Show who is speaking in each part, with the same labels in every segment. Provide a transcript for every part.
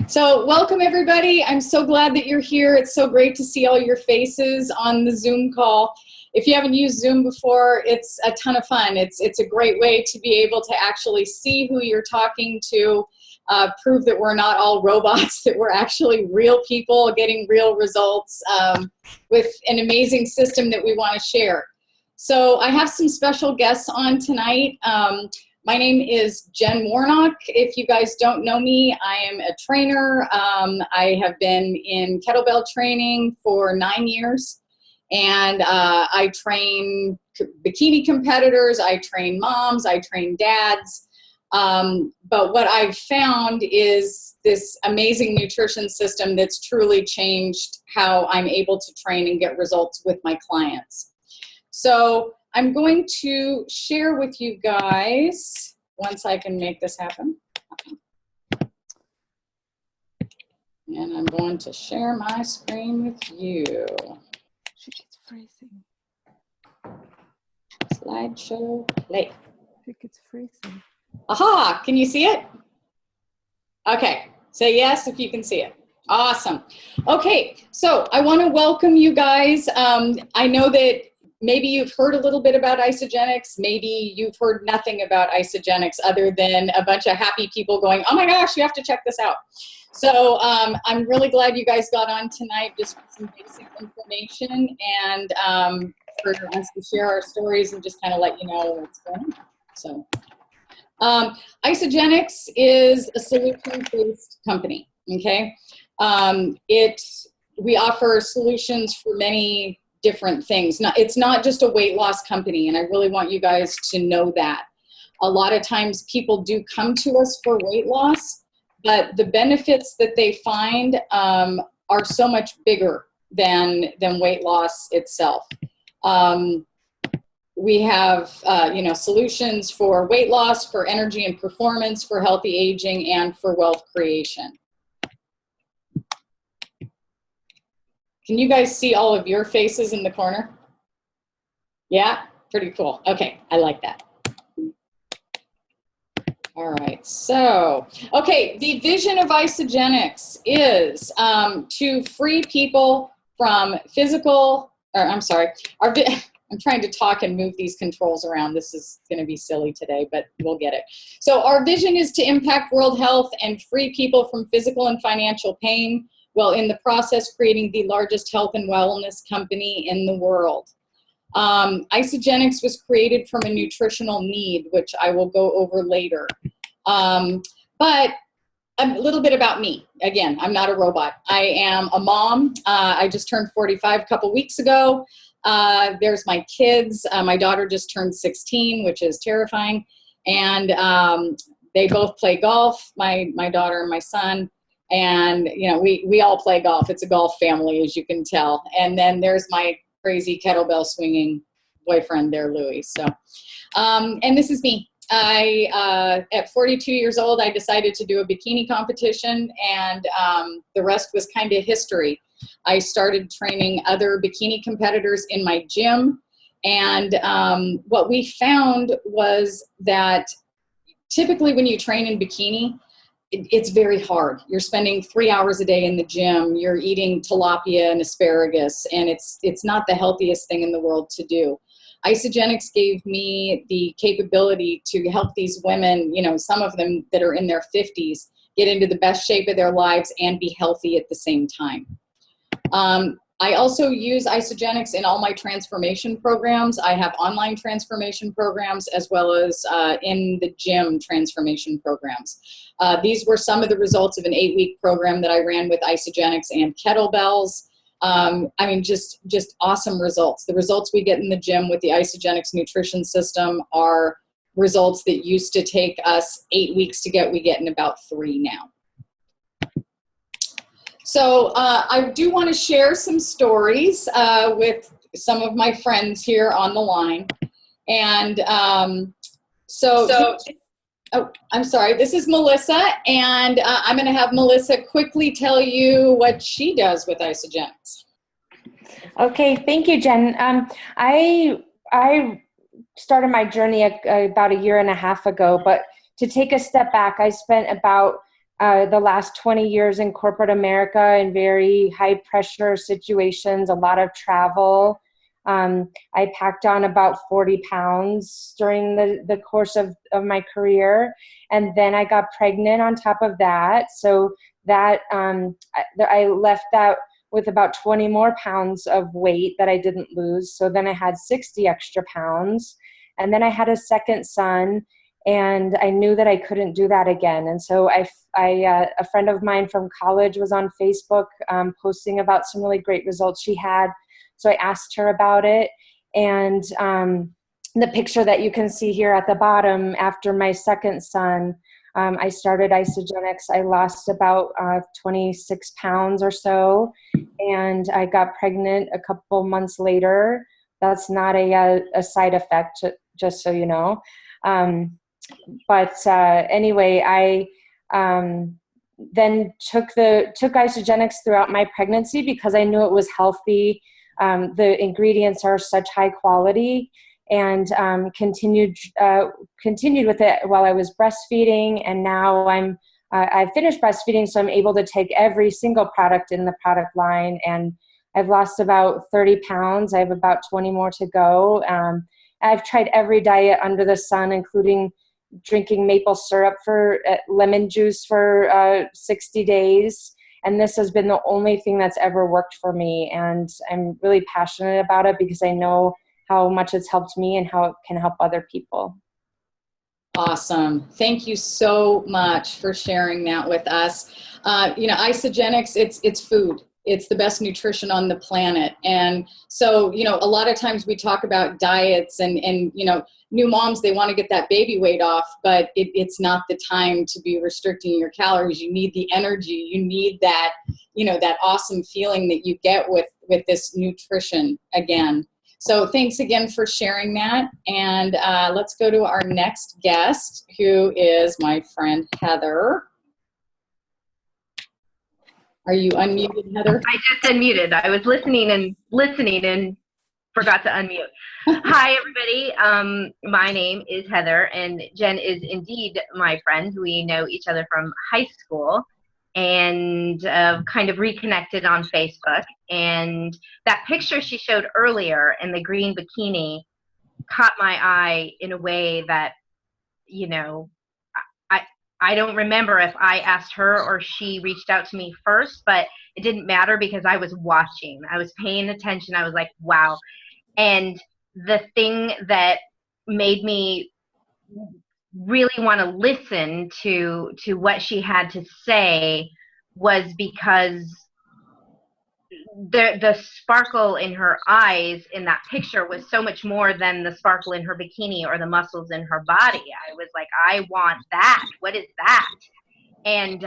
Speaker 1: So welcome everybody. I'm so glad that you're here. It's so great to see all your faces on the Zoom call. If you haven't used Zoom before, it's a ton of fun. It's a great way to be able to actually see who you're talking to, prove that we're not all robots, that we're actually real people getting real results with an amazing system that we want to share. So I have some special guests on tonight. My name is Jen Warnock. If you guys don't know me, I am a trainer. I have been in kettlebell training for 9 years, and I train bikini competitors, I train moms, I train dads. But what I've found is this amazing nutrition system that's truly changed how I'm able to train and get results with my clients. So I'm going to share with you guys, once I can make this happen. And I'm going to share my screen with you.
Speaker 2: It's freezing.
Speaker 1: Slideshow play.
Speaker 2: I think it's freezing.
Speaker 1: Aha, can you see it? Okay, say yes if you can see it. Awesome. Okay, so I want to welcome you guys. I know that maybe you've heard a little bit about Isagenix. Maybe you've heard nothing about Isagenix other than a bunch of happy people going, oh my gosh, you have to check this out. So I'm really glad you guys got on tonight just for some basic information and for us to share our stories and just kind of let you know what's going on. So Isagenix is a solution-based company, okay? We offer solutions for many different things. It's not just a weight loss company, and I really want you guys to know that. A lot of times people do come to us for weight loss, but the benefits that they find are so much bigger than weight loss itself. We have solutions for weight loss, for energy and performance, for healthy aging, and for wealth creation. Can you guys see all of your faces in the corner? Yeah, pretty cool. Okay, I like that. All right, so, okay, the vision of Isagenix is to free people from I'm trying to talk and move these controls around. This is going to be silly today, but we'll get it. So our vision is to impact world health and free people from physical and financial pain, while in the process creating the largest health and wellness company in the world. Isagenix was created from a nutritional need, which I will go over later. But a little bit about me. Again, I'm not a robot. I am a mom. I just turned 45 a couple weeks ago. There's my kids. My daughter just turned 16, which is terrifying. And they both play golf, my daughter and my son. And, you know, we all play golf. It's a golf family, as you can tell. And then there's my crazy kettlebell swinging boyfriend there, Louis. So, and this is me. At 42 years old, I decided to do a bikini competition, and the rest was kind of history. I started training other bikini competitors in my gym. And what we found was that typically when you train in bikini, it's very hard. You're spending 3 hours a day in the gym. You're eating tilapia and asparagus, and it's not the healthiest thing in the world to do. Isagenix gave me the capability to help these women, you know, some of them that are in their 50s, get into the best shape of their lives and be healthy at the same time. I also use Isagenix in all my transformation programs. I have online transformation programs as well as in the gym transformation programs. These were some of the results of an 8-week program that I ran with Isagenix and kettlebells. I mean, just awesome results. The results we get in the gym with the Isagenix nutrition system are results that used to take us 8 weeks to get, we get in about 3 now. So I do want to share some stories with some of my friends here on the line. And oh, I'm sorry, this is Melissa, and I'm going to have Melissa quickly tell you what she does with Isagenix.
Speaker 3: Okay, thank you, Jen. I started my journey about 1.5 years ago, but to take a step back, I spent about the last 20 years in corporate America in very high pressure situations, a lot of travel. I packed on about 40 pounds during the course of my career. And then I got pregnant on top of that. So that I left that with about 20 more pounds of weight that I didn't lose. So then I had 60 extra pounds. And then I had a second son, and I knew that I couldn't do that again. And so a friend of mine from college was on Facebook posting about some really great results she had. So I asked her about it. And the picture that you can see here at the bottom, after my second son, I started Isagenix. I lost about 26 pounds or so, and I got pregnant a couple months later. That's not a side effect, just so you know. Anyway, I then took Isagenix throughout my pregnancy because I knew it was healthy. The ingredients are such high quality, and continued with it while I was breastfeeding. And now I finished breastfeeding, so I'm able to take every single product in the product line, and I've lost about 30 pounds. I have about 20 more to go. I've tried every diet under the sun, including drinking maple syrup for lemon juice for 60 days. And this has been the only thing that's ever worked for me. And I'm really passionate about it because I know how much it's helped me and how it can help other people.
Speaker 1: Awesome. Thank you so much for sharing that with us. Isagenix, it's food. It's the best nutrition on the planet. And so, a lot of times we talk about diets and new moms, they want to get that baby weight off, but it's not the time to be restricting your calories. You need the energy. You need that, that awesome feeling that you get with this nutrition again. So thanks again for sharing that. And let's go to our next guest, who is my friend, Heather. Are you unmuted, Heather?
Speaker 4: I just unmuted. I was listening and forgot to unmute. Hi, everybody. My name is Heather, and Jen is indeed my friend. We know each other from high school and kind of reconnected on Facebook. And that picture she showed earlier in the green bikini caught my eye in a way that, I don't remember if I asked her or she reached out to me first, but it didn't matter because I was watching. I was paying attention. I was like, wow. And the thing that made me really want to listen to what she had to say was because the sparkle in her eyes in that picture was so much more than the sparkle in her bikini or the muscles in her body. I was like, I want that. What is that? And,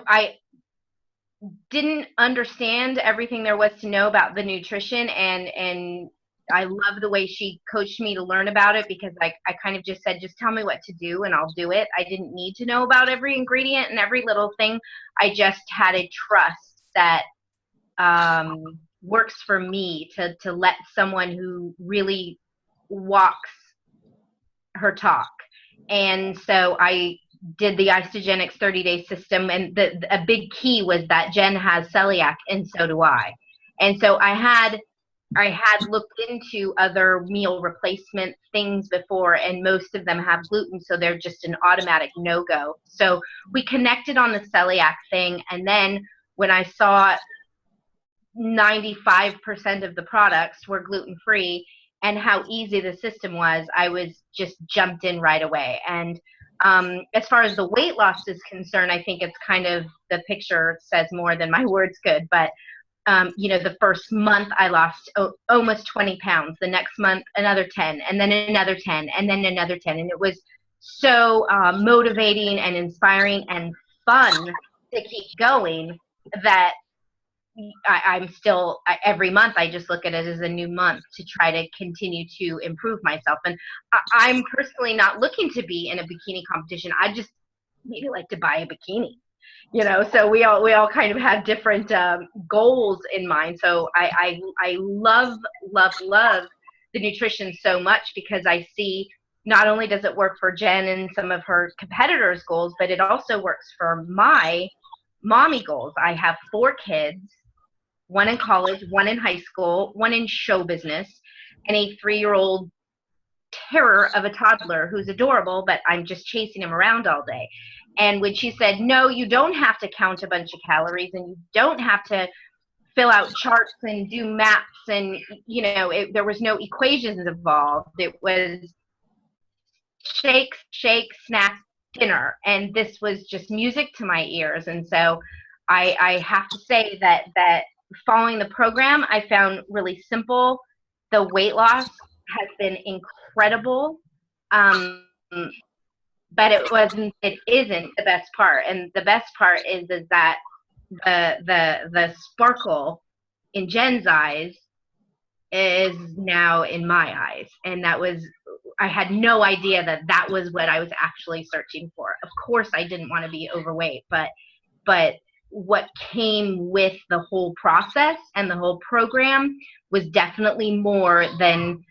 Speaker 4: I didn't understand everything there was to know about the nutrition, and I love the way she coached me to learn about it because I kind of just said, just tell me what to do and I'll do it. I didn't need to know about every ingredient and every little thing. I just had a trust that works for me to let someone who really walks her talk. And so I did the Isagenix 30-day system, and a big key was that Jen has celiac and so do I. And so I had looked into other meal replacement things before, and most of them have gluten, so they're just an automatic no-go. So we connected on the celiac thing, and then when I saw 95% of the products were gluten-free and how easy the system was, I was just jumped in right away. And as far as the weight loss is concerned, I think it's kind of, the picture says more than my words could, but the first month I lost almost 20 pounds, the next month another 10, and then another 10, and then another 10. And it was so motivating and inspiring and fun to keep going that I'm still, every month I just look at it as a new month to try to continue to improve myself. And I'm personally not looking to be in a bikini competition. I just maybe like to buy a bikini, so we all kind of have different goals in mind. So I love the nutrition so much because I see not only does it work for Jen and some of her competitors' goals, but it also works for my mommy goals. I have 4 kids, one in college, one in high school, one in show business, and a 3-year-old terror of a toddler who's adorable, but I'm just chasing him around all day. And when she said, no, you don't have to count a bunch of calories and you don't have to fill out charts and do maps, and there was no equations involved. It was shake, snack, dinner, and this was just music to my ears. And so I have to say that following the program, I found really simple. The weight loss has been incredible, but it isn't the best part. And the best part is that the sparkle in Jen's eyes is now in my eyes. And I had no idea that was what I was actually searching for. Of course I didn't want to be overweight, but what came with the whole process and the whole program was definitely more than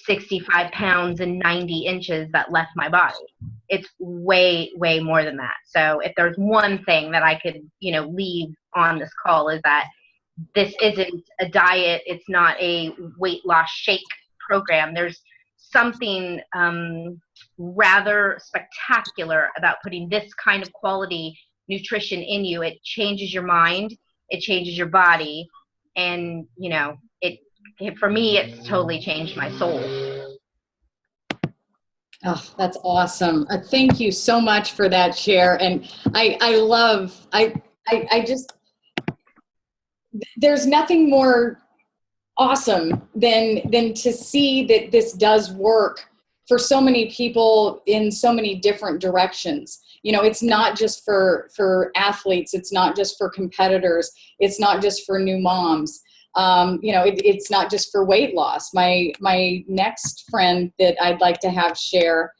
Speaker 4: 65 pounds and 90 inches that left my body. It's way, way more than that. So if there's one thing that I could, leave on this call, is that this isn't a diet. It's not a weight loss shake program. There's something rather spectacular about putting this kind of quality nutrition in you. It changes your mind, it changes your body, and for me, it's totally changed my soul.
Speaker 1: Oh, that's awesome. Thank you so much for that share. And there's nothing more awesome than to see that this does work for so many people in so many different directions. It's not just for athletes. It's not just for competitors. It's not just for new moms. It's not just for weight loss. My next friend that I'd like to have share,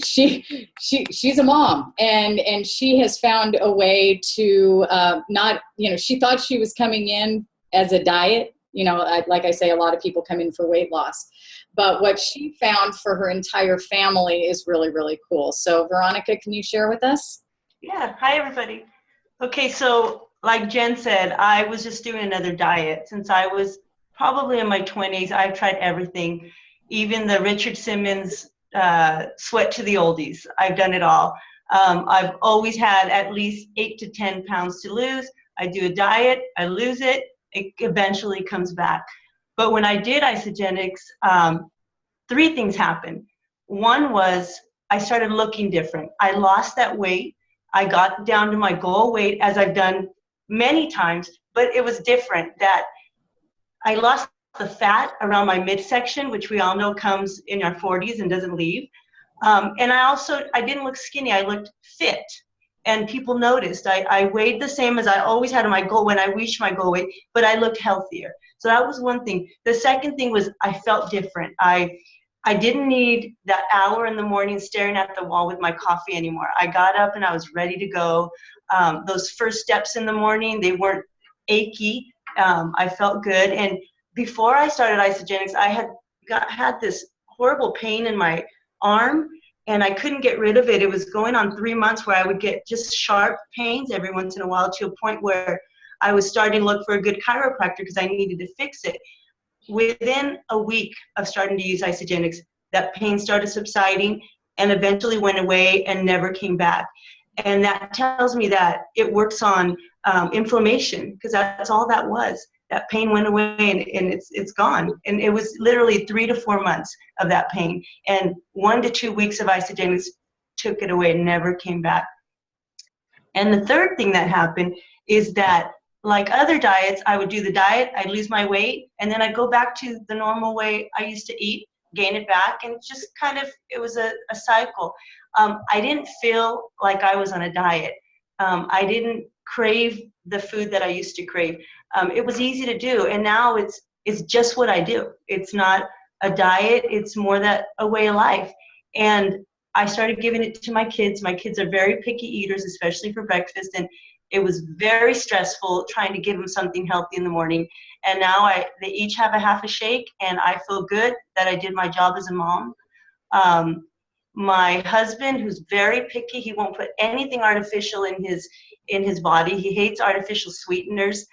Speaker 1: she's a mom, and she has found a way to she thought she was coming in as a diet. Like I say, a lot of people come in for weight loss, but what she found for her entire family is really, really cool. So Veronica, can you share with us?
Speaker 5: Yeah. Hi, everybody. Okay. So like Jen said, I was just doing another diet. Since I was probably in my 20s, I've tried everything, even the Richard Simmons sweat to the oldies. I've done it all. I've always had at least 8 to 10 pounds to lose. I do a diet, I lose it, it eventually comes back. But when I did Isagenix, 3 things happened. One was I started looking different. I lost that weight. I got down to my goal weight, as I've done many times, but it was different, that I lost the fat around my midsection, which we all know comes in our 40s and doesn't leave. And I didn't look skinny, I looked fit. And people noticed. I weighed the same as I always had in my goal when I reached my goal weight, but I looked healthier. So that was one thing. The second thing was I felt different. I didn't need that hour in the morning staring at the wall with my coffee anymore. I got up and I was ready to go. Those first steps in the morning, they weren't achy. I felt good. And before I started Isagenix, I had this horrible pain in my arm, and I couldn't get rid of it. It was going on 3 months where I would get just sharp pains every once in a while, to a point where I was starting to look for a good chiropractor because I needed to fix it. Within a week of starting to use Isagenix, that pain started subsiding and eventually went away and never came back. And that tells me that it works on inflammation, because that's all that was. That pain went away and it's gone. And it was literally 3 to 4 months of that pain. And 1 to 2 weeks of Isagenix took it away and never came back. And the third thing that happened is that, like other diets, I would do the diet, I'd lose my weight, and then I'd go back to the normal way I used to eat, gain it back, and just it was a cycle. I didn't feel like I was on a diet. I didn't crave the food that I used to crave. It was easy to do, and now it's just what I do. It's not a diet, it's more that a way of life. And I started giving it to my kids. My kids are very picky eaters, especially for breakfast, and it was very stressful trying to give them something healthy in the morning. And now they each have a half a shake, and I feel good that I did my job as a mom. My husband, who's very picky, he won't put anything artificial in his body. He hates artificial sweeteners.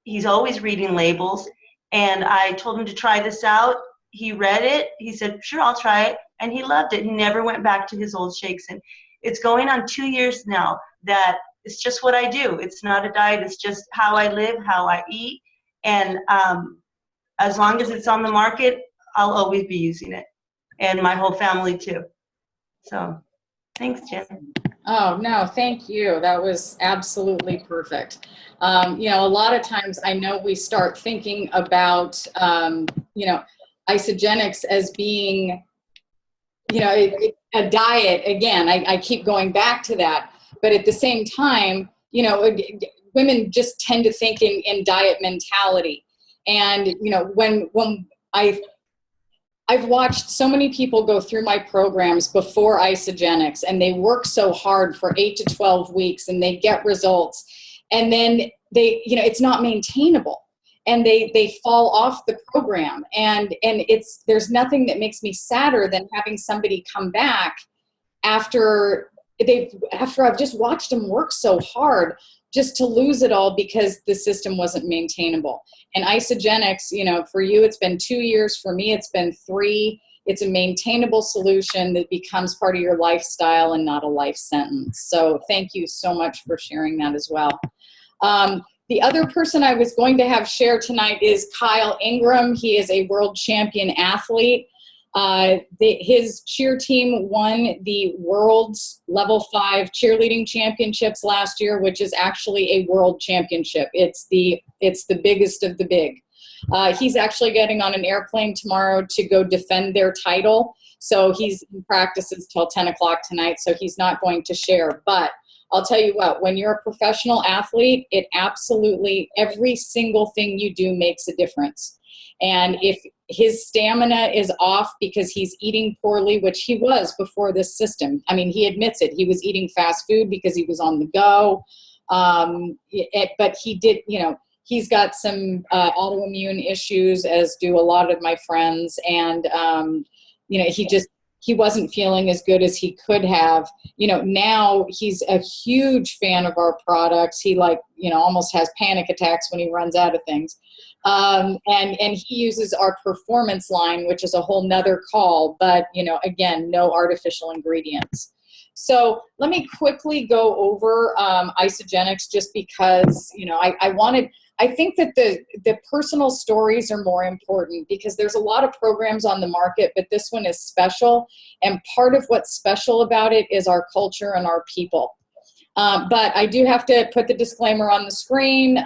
Speaker 5: He's always reading labels. And I told him to try this out. He read it. He said, sure, I'll try it. And he loved it. He never went back to his old shakes. And it's going on 2 years now that it's just what I do. It's not a diet. It's just how I live, how I eat. And as long as it's on the market, I'll always be using it. And my whole family too. So thanks, Jen.
Speaker 1: Oh, no, thank you. That was absolutely perfect. You know, a lot of times I know we start thinking about, you know, Isagenix as being, you know, a diet. Again, I keep going back to that. But at the same time, you know, women just tend to think in diet mentality. And, you know, when I've watched so many people go through my programs before Isagenix, and they work so hard for 8 to 12 weeks and they get results, and then they, you know, it's not maintainable, and they fall off the program. And there's nothing that makes me sadder than having somebody come back after I've just watched them work so hard just to lose it all because the system wasn't maintainable. And Isagenix, you know, for you, it's been 2 years. For me, it's been 3. It's a maintainable solution that becomes part of your lifestyle and not a life sentence. So thank you so much for sharing that as well. The other person I was going to have share tonight is Kyle Ingram. He is a world champion athlete. His cheer team won the world's level 5 cheerleading championships last year, which is actually a world championship. It's the biggest of the big. He's actually getting on an airplane tomorrow to go defend their title. So he's in practices till 10 o'clock tonight, so he's not going to share. But I'll tell you what, when you're a professional athlete, it absolutely, every single thing you do makes a difference. And if his stamina is off because he's eating poorly, which he was before this system. I mean, he admits it. He was eating fast food because he was on the go. But he did, you know, he's got some autoimmune issues, as do a lot of my friends. And, you know, he wasn't feeling as good as he could have. You know, now he's a huge fan of our products. He, like, you know, almost has panic attacks when he runs out of things. And he uses our performance line, which is a whole nother call, but, you know, again, no artificial ingredients. So let me quickly go over Isagenix, just because, you know, I think that the personal stories are more important, because there's a lot of programs on the market, but this one is special. And part of what's special about it is our culture and our people. But I do have to put the disclaimer on the screen.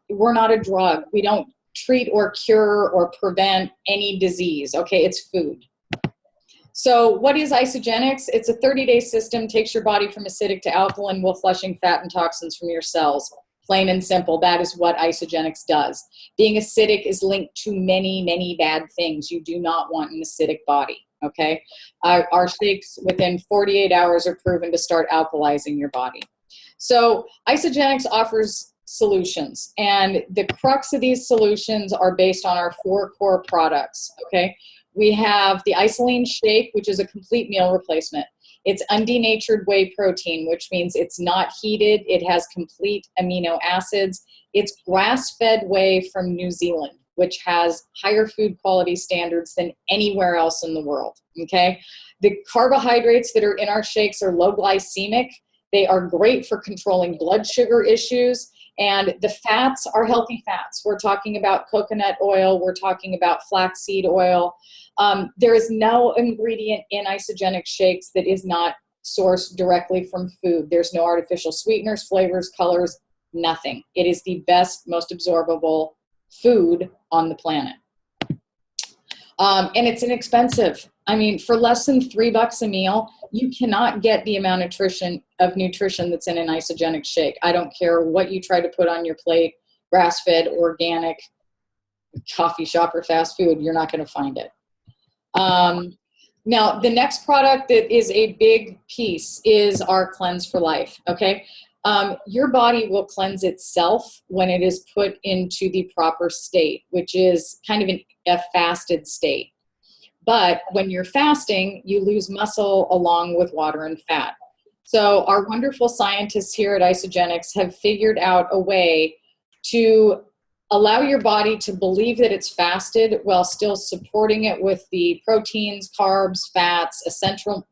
Speaker 1: We're not a drug. We don't treat or cure or prevent any disease. Okay, it's food. So what is Isagenix? It's a 30-day system, takes your body from acidic to alkaline while flushing fat and toxins from your cells. Plain and simple, that is what Isagenix does. Being acidic is linked to many, many bad things. You do not want an acidic body, okay? Our shakes within 48 hours are proven to start alkalizing your body. So Isagenix offers solutions, and the crux of these solutions are based on our 4 core products, okay? We have the Isoline Shake, which is a complete meal replacement. It's undenatured whey protein, which means it's not heated. It has complete amino acids. It's grass-fed whey from New Zealand, which has higher food quality standards than anywhere else in the world, okay? The carbohydrates that are in our shakes are low glycemic. They are great for controlling blood sugar issues. And the fats are healthy fats. We're talking about coconut oil. We're talking about flaxseed oil. There is no ingredient in Isagenix shakes that is not sourced directly from food. There's no artificial sweeteners, flavors, colors, nothing. It is the best, most absorbable food on the planet. And it's inexpensive. I mean, for less than $3 a meal, you cannot get the amount of nutrition that's in an Isagenix shake. I don't care what you try to put on your plate, grass-fed, organic, coffee shop or fast food, you're not going to find it. Now, the next product that is a big piece is our Cleanse for Life, okay? Your body will cleanse itself when it is put into the proper state, which is kind of a fasted state. But when you're fasting, you lose muscle along with water and fat. So our wonderful scientists here at Isagenix have figured out a way to allow your body to believe that it's fasted while still supporting it with the proteins, carbs, fats, essential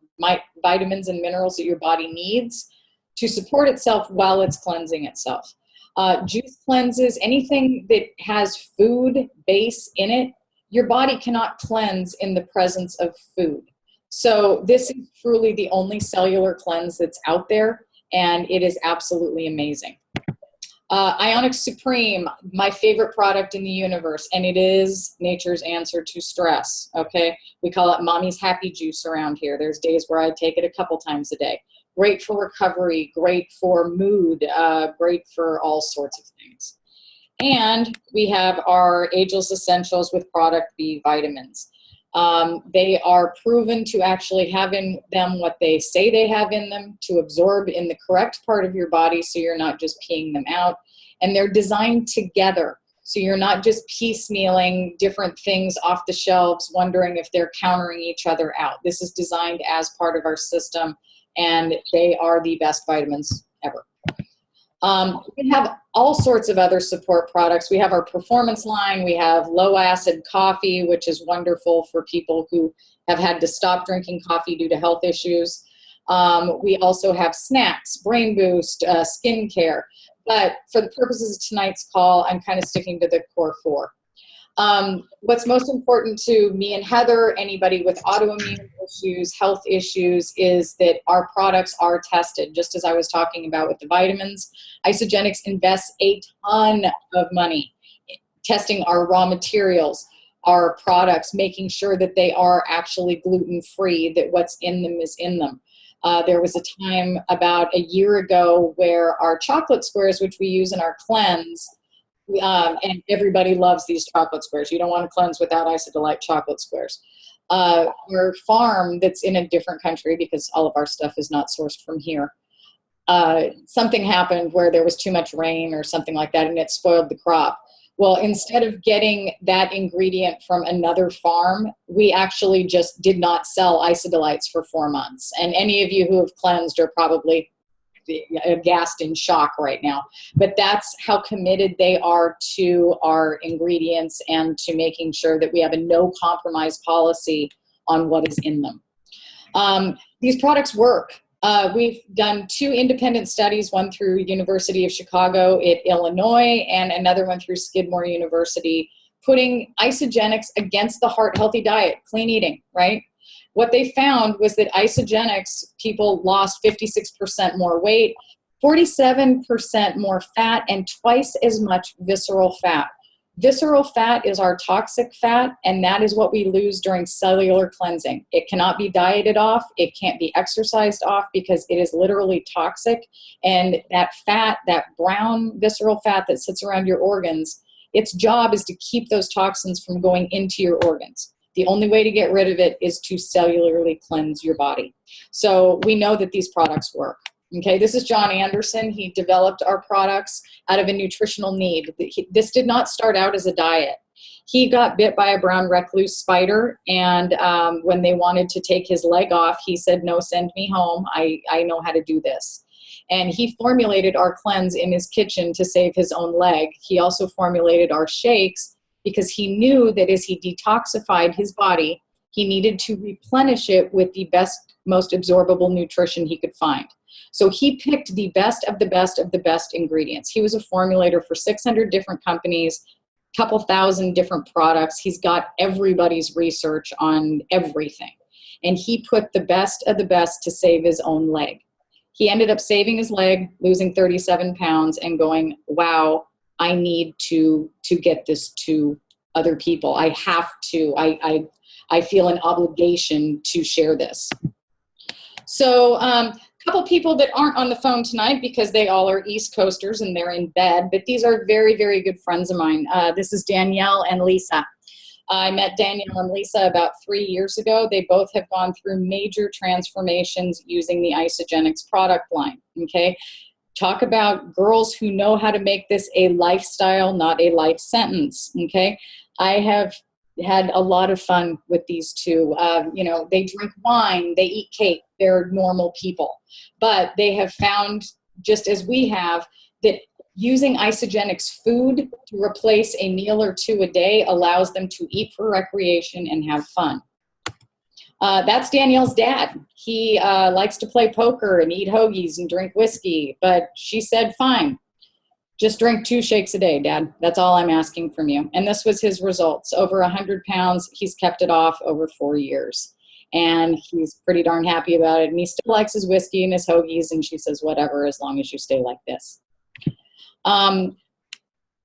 Speaker 1: vitamins and minerals that your body needs to support itself while it's cleansing itself. Juice cleanses, anything that has food base in it, your body cannot cleanse in the presence of food. So this is truly the only cellular cleanse that's out there, and it is absolutely amazing. Ionic Supreme, my favorite product in the universe, and it is nature's answer to stress, okay? We call it mommy's happy juice around here. There's days where I take it a couple times a day. Great for recovery, great for mood, great for all sorts of things. And we have our Ageless Essentials with Product B vitamins. They are proven to actually have in them what they say they have in them, to absorb in the correct part of your body so you're not just peeing them out. And they're designed together, so you're not just piecemealing different things off the shelves wondering if they're countering each other out. This is designed as part of our system, and they are the best vitamins ever. We have all sorts of other support products. We have our performance line. We have low acid coffee, which is wonderful for people who have had to stop drinking coffee due to health issues. We also have snacks, brain boost, skincare. But for the purposes of tonight's call, I'm kind of sticking to the core four. What's most important to me and Heather, anybody with autoimmune issues, health issues, is that our products are tested. Just as I was talking about with the vitamins, Isagenix invests a ton of money testing our raw materials, our products, making sure that they are actually gluten-free, that what's in them is in them. There was a time about a year ago where our chocolate squares, which we use in our cleanse, and everybody loves these chocolate squares. You don't want to cleanse without Isodelight chocolate squares. Our farm that's in a different country, because all of our stuff is not sourced from here, something happened where there was too much rain or something like that, and it spoiled the crop. Well, instead of getting that ingredient from another farm, we actually just did not sell Isodelights for 4 months. And any of you who have cleansed are probably aghast in shock right now. But that's how committed they are to our ingredients and to making sure that we have a no compromise policy on what is in them. These products work. We've done 2 independent studies, one through University of Chicago in Illinois and another one through Skidmore University, putting Isagenix against the heart healthy diet, clean eating, right? What they found was that Isagenix people lost 56% more weight, 47% more fat, and twice as much visceral fat. Visceral fat is our toxic fat, and that is what we lose during cellular cleansing. It cannot be dieted off. It can't be exercised off because it is literally toxic. And that fat, that brown visceral fat that sits around your organs, its job is to keep those toxins from going into your organs. The only way to get rid of it is to cellularly cleanse your body. So we know that these products work. Okay, this is John Anderson. He developed our products out of a nutritional need. This did not start out as a diet. He got bit by a brown recluse spider, and when they wanted to take his leg off, he said, "No, send me home. I know how to do this." And he formulated our cleanse in his kitchen to save his own leg. He also formulated our shakes because he knew that as he detoxified his body, he needed to replenish it with the best, most absorbable nutrition he could find. So he picked the best of the best of the best ingredients. He was a formulator for 600 different companies, couple thousand different products. He's got everybody's research on everything. And he put the best of the best to save his own leg. He ended up saving his leg, losing 37 pounds, and going, wow, I need to get this to other people. I have to. I feel an obligation to share this. So couple people that aren't on the phone tonight because they all are East Coasters and they're in bed, but these are very, very good friends of mine. This is Danielle and Lisa. I met Danielle and Lisa about 3 years ago. They both have gone through major transformations using the Isagenix product line, okay? Talk about girls who know how to make this a lifestyle, not a life sentence, okay? I have had a lot of fun with these two. You know, they drink wine, they eat cake, they're normal people. But they have found, just as we have, that using Isagenix food to replace a meal or two a day allows them to eat for recreation and have fun. That's Danielle's dad. He likes to play poker and eat hoagies and drink whiskey, but she said, fine, just drink 2 shakes a day, Dad. That's all I'm asking from you. And this was his results. Over 100 pounds. He's kept it off over 4 years. And he's pretty darn happy about it. And he still likes his whiskey and his hoagies. And she says, whatever, as long as you stay like this.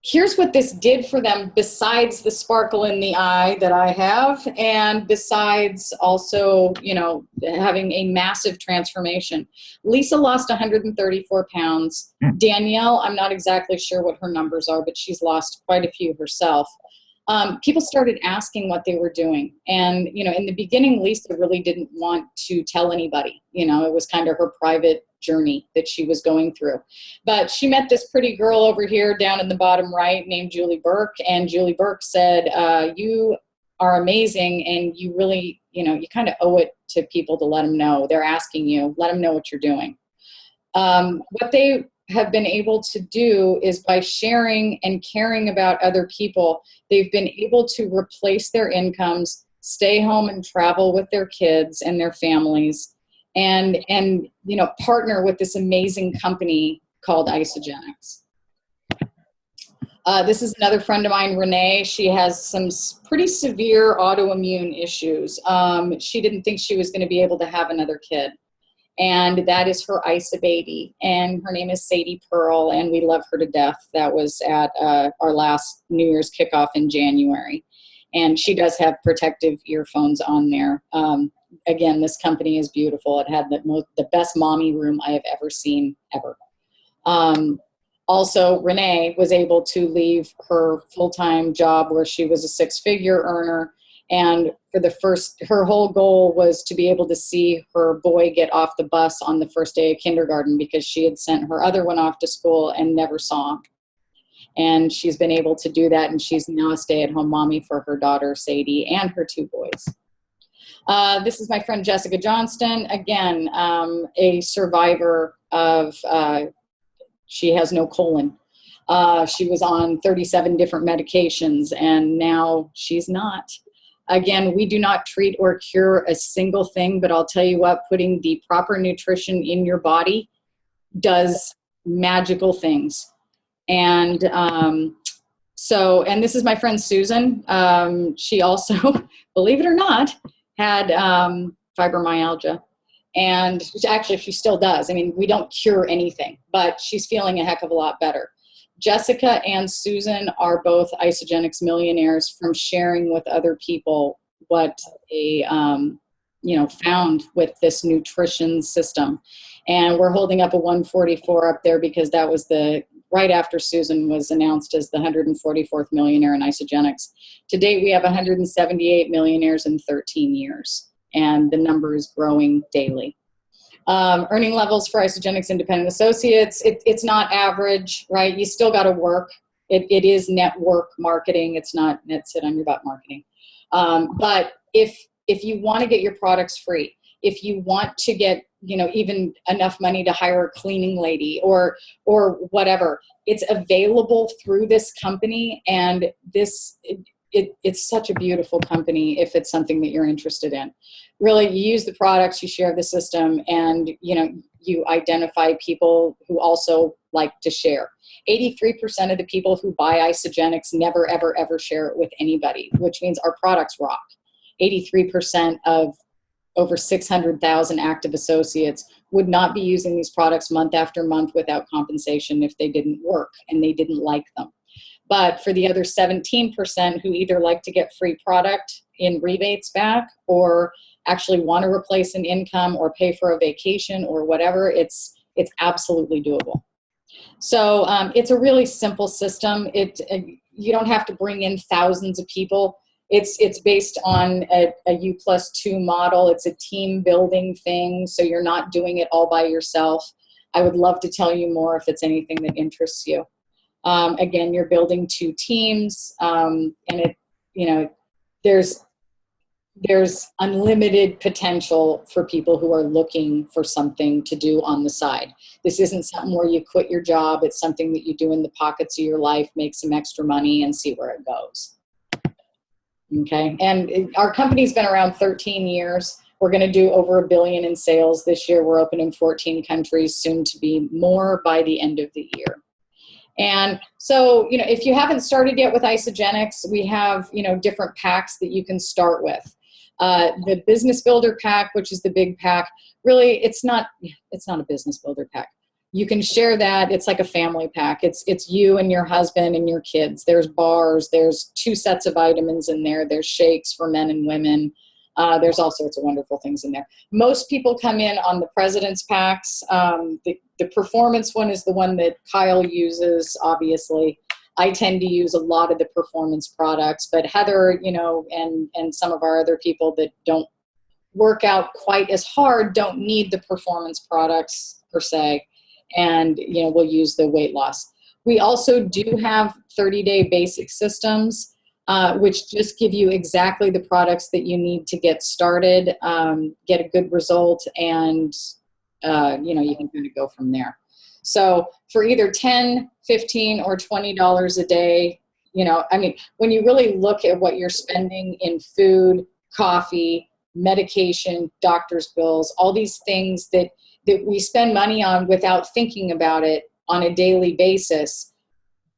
Speaker 1: Here's what this did for them besides the sparkle in the eye that I have, and besides also, you know, having a massive transformation. Lisa lost 134 pounds. Danielle, I'm not exactly sure what her numbers are, but she's lost quite a few herself. People started asking what they were doing. And, you know, in the beginning, Lisa really didn't want to tell anybody. You know, it was kind of her private journey that she was going through. But she met this pretty girl over here down in the bottom right named Julie Burke. And Julie Burke said, you are amazing. And you really, you know, you kind of owe it to people to let them know. They're asking you, let them know what you're doing. What they have been able to do is, by sharing and caring about other people, they've been able to replace their incomes, stay home and travel with their kids and their families, and you know, partner with this amazing company called Isagenix. This is another friend of mine, Renee. She has some pretty severe autoimmune issues. She didn't think she was going to be able to have another kid. And that is her Isa baby. And her name is Sadie Pearl, and we love her to death. That was at our last New Year's kickoff in January. And she does have protective earphones on there. Again, this company is beautiful. It had the best mommy room I have ever seen, ever. Also, Renee was able to leave her full-time job where she was a 6-figure earner. And for her whole goal was to be able to see her boy get off the bus on the first day of kindergarten, because she had sent her other one off to school and never saw him. And she's been able to do that. And she's now a stay-at-home mommy for her daughter, Sadie, and her 2 boys. This is my friend, Jessica Johnston. Again, a survivor of, she has no colon. She was on 37 different medications, and now she's not. Again, we do not treat or cure a single thing, but I'll tell you what, putting the proper nutrition in your body does magical things. And and this is my friend Susan. She also, believe it or not, had fibromyalgia. And actually, she still does. I mean, we don't cure anything, but she's feeling a heck of a lot better. Jessica and Susan are both Isagenix millionaires from sharing with other people what they, you know, found with this nutrition system. And we're holding up a 144 up there because that was right after Susan was announced as the 144th millionaire in Isagenix. To date, we have 178 millionaires in 13 years, and the number is growing daily. Earning levels for Isagenix independent associates, it's not average, right? You still got to work. It is network marketing. It's not net sit on your butt marketing. But if you want to get your products free, if you want to get, you know, even enough money to hire a cleaning lady or whatever, it's available through this company. And it's such a beautiful company if it's something that you're interested in. Really, you use the products, you share the system, and, you know, you identify people who also like to share. 83% of the people who buy Isagenix never, ever, ever share it with anybody, which means our products rock. 83% of over 600,000 active associates would not be using these products month after month without compensation if they didn't work and they didn't like them. But for the other 17% who either like to get free product in rebates back, or actually want to replace an income or pay for a vacation or whatever, it's absolutely doable. So it's a really simple system. You don't have to bring in thousands of people. It's based on a U+2 model. It's a team building thing, so you're not doing it all by yourself. I would love to tell you more if it's anything that interests you. Again, you're building 2 teams, and there's unlimited potential for people who are looking for something to do on the side. This isn't something where you quit your job. It's something that you do in the pockets of your life, make some extra money, and see where it goes. Okay, and our company's been around 13 years. We're going to do over $1 billion in sales this year. We're open in 14 countries, soon to be more by the end of the year. And so, you know, if you haven't started yet with Isagenix, we have, you know, different packs that you can start with. The Business Builder pack, which is the big pack, really, it's not a Business Builder pack. You can share that. It's like a family pack. It's you and your husband and your kids. There's bars. There's 2 sets of vitamins in there. There's shakes for men and women. There's all sorts of wonderful things in there. Most people come in on the President's packs. The Performance one is the one that Kyle uses, obviously. I tend to use a lot of the Performance products, but Heather, you know, and some of our other people that don't work out quite as hard don't need the Performance products per se, and, you know, we'll use the weight loss. We also do have 30-day basic systems, which just give you exactly the products that you need to get started, get a good result, and, you know, you can kind of go from there. So for either $10, $15, or $20 a day, you know, I mean, when you really look at what you're spending in food, coffee, medication, doctor's bills, all these things that we spend money on without thinking about it on a daily basis,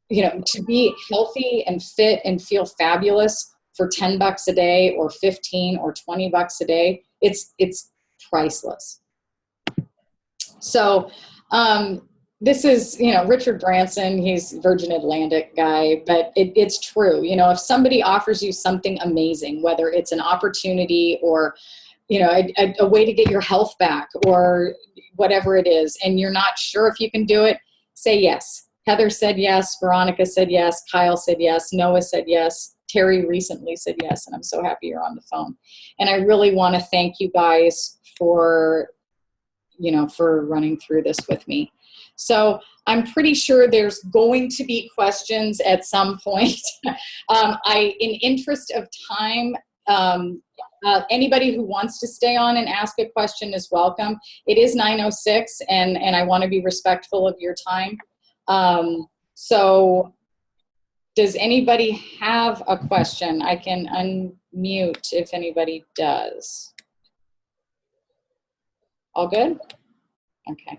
Speaker 1: you know, to be healthy and fit and feel fabulous for $10 a day or 15 or 20 bucks a day, it's priceless. So, this is, you know, Richard Branson, he's Virgin Atlantic guy, but it's true. You know, if somebody offers you something amazing, whether it's an opportunity or, you know, a way to get your health back or whatever it is, and you're not sure if you can do it, say yes. Heather said yes. Veronica said yes. Kyle said yes. Noah said yes. Terry recently said yes, and I'm so happy you're on the phone. And I really want to thank you guys for, you know, for running through this with me. So I'm pretty sure there's going to be questions at some point. In interest of time, anybody who wants to stay on and ask a question is welcome. It is 9:06, and I want to be respectful of your time. So does anybody have a question? I can unmute if anybody does. All good? Okay.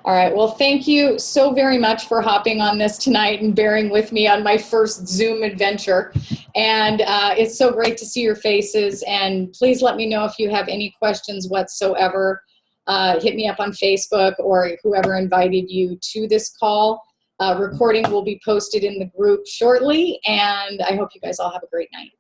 Speaker 1: All right. Well, thank you so very much for hopping on this tonight and bearing with me on my first Zoom adventure. And it's so great to see your faces. And please let me know if you have any questions whatsoever. Hit me up on Facebook or whoever invited you to this call. Recording will be posted in the group shortly. And I hope you guys all have a great night.